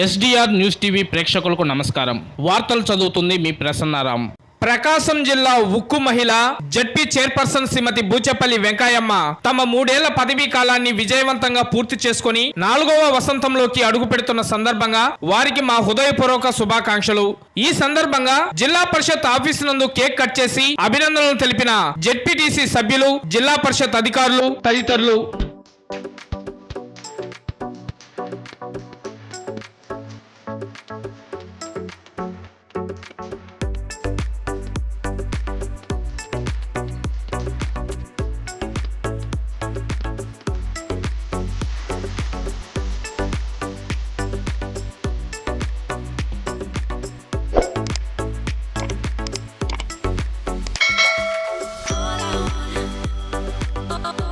SDR news TV ప్రేక్షకులకు నమస్కారం. వార్తలు చదువుతుంది మీ ప్రసన్నారాం. ప్రకాశం జిల్లా ఉక్కు మహిళ జడ్పీ చైర్పర్సన్ శ్రీమతి బూచపల్లి వెంకయ్యమ్మ తమ 3 ఏళ్ల పదవీ కాలాన్ని విజయవంతంగా పూర్తి చేసుకుని 4వ వసంతంలోకి అడుగు పెడుతున్న సందర్భంగా వారికి మా హృదయపూర్వక శుభాకాంక్షలు. ఈ సందర్భంగా జిల్లా పరిషత్ ఆఫీసు నందు కేక్ కట్ చేసి అభినందనలు తెలిపిన జెడ్పీటీసీ సభ్యులు, జిల్లా పరిషత్ అధికారులు తదితరులు.